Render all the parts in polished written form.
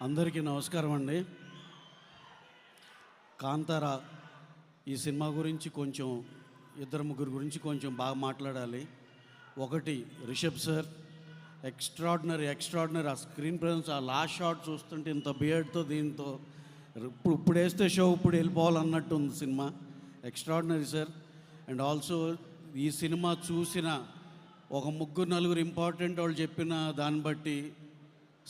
అందరికీ నమస్కారం అండి. కాంతారా ఈ సినిమా గురించి కొంచెం ఇద్దరు ముగ్గురు గురించి కొంచెం బాగా మాట్లాడాలి. ఒకటి రిషబ్ సార్, ఎక్స్ట్రాడినరీ ఆ స్క్రీన్ ప్రెజెన్స్, ఆ లాస్ట్ షాట్ చూస్తుంటే ఇంత బియర్డ్తో దీంతో ఇప్పుడు వేస్తే షో ఇప్పుడు వెళ్ళిపోవాలన్నట్టు ఉంది cinema. Extraordinary sir. And also ఈ సినిమా చూసిన ఒక ముగ్గురు నలుగురు ఇంపార్టెంట్ వాళ్ళు చెప్పిన దాన్ని బట్టి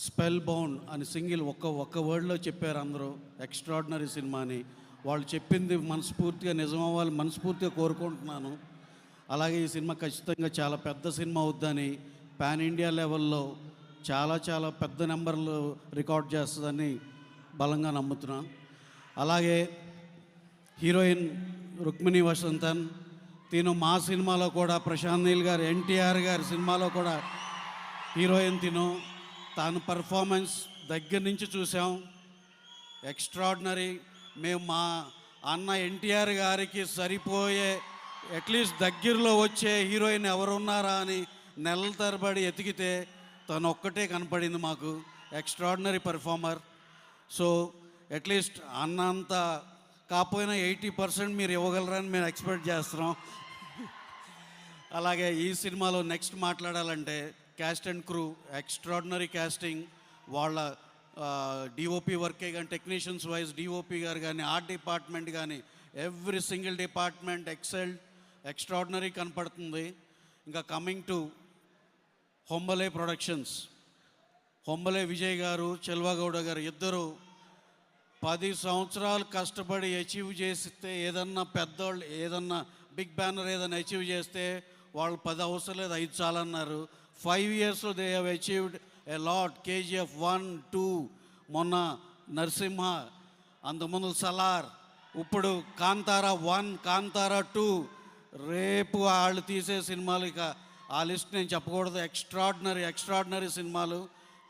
స్పెల్ బౌండ్ అని సింగిల్ ఒక్క వర్డ్లో చెప్పారు అందరూ. ఎక్స్ట్రాడినరీ సినిమా అని వాళ్ళు చెప్పింది మనస్ఫూర్తిగా నిజమవ్వాలి, మనస్ఫూర్తిగా కోరుకుంటున్నాను. అలాగే ఈ సినిమా ఖచ్చితంగా చాలా పెద్ద సినిమా అవుద్దని, పాన్ ఇండియా లెవెల్లో చాలా పెద్ద నెంబర్లు రికార్డ్ చేస్తుందని బలంగా నమ్ముతున్నాను. అలాగే హీరోయిన్ రుక్మిణి వసంతన్, తిను మా సినిమాలో కూడా ప్రశాంత్ నీల్ గారు, ఎన్టీఆర్ గారి సినిమాలో కూడా హీరోయిన్ తాను పర్ఫార్మెన్స్ దగ్గర నుంచి చూసాం. ఎక్స్ట్రాడినరీ. మేము మా అన్న ఎన్టీఆర్ గారికి సరిపోయే అట్లీస్ట్ దగ్గరలో వచ్చే హీరోయిన్ ఎవరున్నారా అని నెలల తరబడి ఎతికితే తను ఒక్కటే కనపడింది మాకు. Extraordinary performer. సో అట్లీస్ట్ అన్నంత కాకపోయినా 80% మీరు ఇవ్వగలరని మేము ఎక్స్పెక్ట్ చేస్తున్నాం. అలాగే ఈ సినిమాలో నెక్స్ట్ మాట్లాడాలంటే caste and crew, extraordinary casting. వాళ్ళ డిఓపి వర్కే కానీ, టెక్నీషియన్స్ వైజ్ డిఓపి గారు కానీ, ఆర్ట్ డిపార్ట్మెంట్ కానీ, ఎవ్రీ సింగిల్ డిపార్ట్మెంట్ ఎక్స్ట్రాడినరీ కనపడుతుంది. ఇంకా coming to Hombale productions, Hombale Vijay గారు, చెల్వగౌడ గారు ఇద్దరు 10 సంవత్సరాలు కష్టపడి అచీవ్ చేస్తే, ఏదన్నా పెద్దవాళ్ళు ఏదన్నా బిగ్ బ్యానర్ ఏదైనా అచీవ్ చేస్తే వాళ్ళు 10 అవసరం లేదు, 5 చాలన్నారు. 5 yearsలో they have achieved a lot. KGF 1, 2, మొన్న నరసింహ, అంతకుముందు సలార్, ఇప్పుడు కాంతారా 1, కాంతారా 2, రేపు వాళ్ళు తీసే సినిమాలు ఇక ఆ లిస్ట్ నేను చెప్పకూడదు. ఎక్స్ట్రాడినరీ సినిమాలు.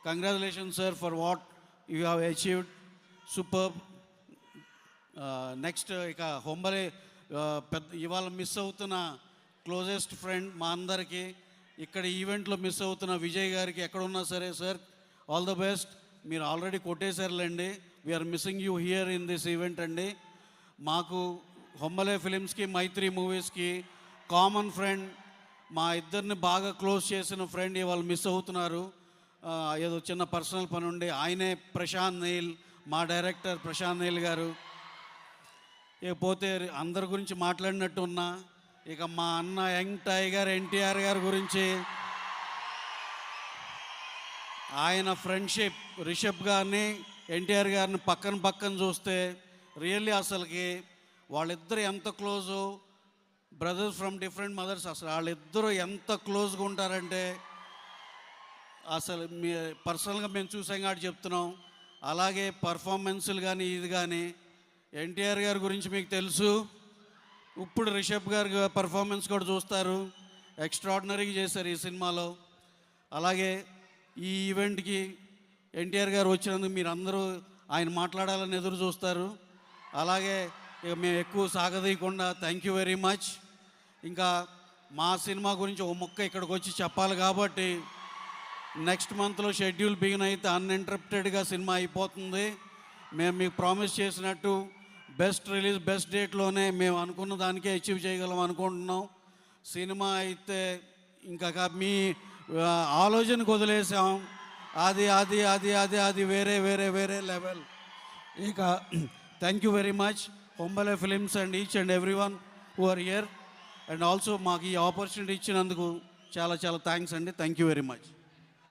Congratulations sir for what you have achieved. Super. Next ఇక హొంబలే పెద్ద ఇవాళ మిస్ అవుతున్న క్లోజెస్ట్ ఫ్రెండ్ మా అందరికీ, ఇక్కడ ఈవెంట్లో మిస్ అవుతున్న విజయ్ గారికి ఎక్కడున్నా సరే సార్, ఆల్ ద బెస్ట్. మీరు ఆల్రెడీ కొట్టేశారులేండి. We're missing you here in this event అండి. మాకు హొంబలే ఫిలిమ్స్కి, మైత్రి మూవీస్కి కామన్ ఫ్రెండ్, మా ఇద్దరిని బాగా క్లోజ్ చేసిన ఫ్రెండ్ ఇవాళ మిస్ అవుతున్నారు. ఏదో చిన్న పర్సనల్ పని ఉండి. ఆయనే ప్రశాంత్ నీల్, మా డైరెక్టర్ ప్రశాంత్ నీల్ గారు. ఇకపోతే అందరి గురించి మాట్లాడినట్టు ఉన్నా, ఇక మా అన్న యంగ్ టైగర్ ఎన్టీఆర్ గారి గురించి, ఆయన ఫ్రెండ్షిప్, రిషబ్ గారిని ఎన్టీఆర్ గారిని పక్కన చూస్తే రియల్లీ అసలుకి వాళ్ళిద్దరు ఎంత close, brothers from different mothers. అసలు వాళ్ళిద్దరూ ఎంత క్లోజ్గా ఉంటారంటే అసలు మీ పర్సనల్గా మేము చూసాం కాబట్టి చెప్తున్నాం. అలాగే పర్ఫార్మెన్సులు కానీ ఇది కానీ, ఎన్టీఆర్ గారి గురించి మీకు తెలుసు. ఇప్పుడు రిషబ్ గారి పర్ఫార్మెన్స్ కూడా చూస్తారు. ఎక్స్ట్రాడినరీగా చేశారు ఈ సినిమాలో. అలాగే ఈ ఈవెంట్కి ఎన్టీఆర్ గారు వచ్చినందుకు మీరు అందరూ ఆయన మాట్లాడాలని ఎదురు చూస్తారు. అలాగే ఇక మేము ఎక్కువ సాగదీయకుండా థ్యాంక్ యూ వెరీ మచ్. ఇంకా మా సినిమా గురించి ఒక ముక్క ఇక్కడికి వచ్చి చెప్పాలి కాబట్టి, నెక్స్ట్ మంత్లో షెడ్యూల్ బిగిన్ అయితే అన్ఇంటరప్టెడ్గా సినిమా అయిపోతుంది. మేము మీకు ప్రామిస్ చేసినట్టు బెస్ట్ రిలీజ్ బెస్ట్ డేట్లోనే మేము అనుకున్న దానికే అచీవ్ చేయగలం అనుకుంటున్నాం. సినిమా అయితే ఇంకా మీ ఆలోచనకు వదిలేసాం. అది అది అది అది అది వేరే లెవెల్. ఇక thank you very much Hombale films and each and every one who are here. And also మాకు ఈ ఆపర్చునిటీ ఇచ్చినందుకు చాలా థ్యాంక్స్ అండి. Thank you very much.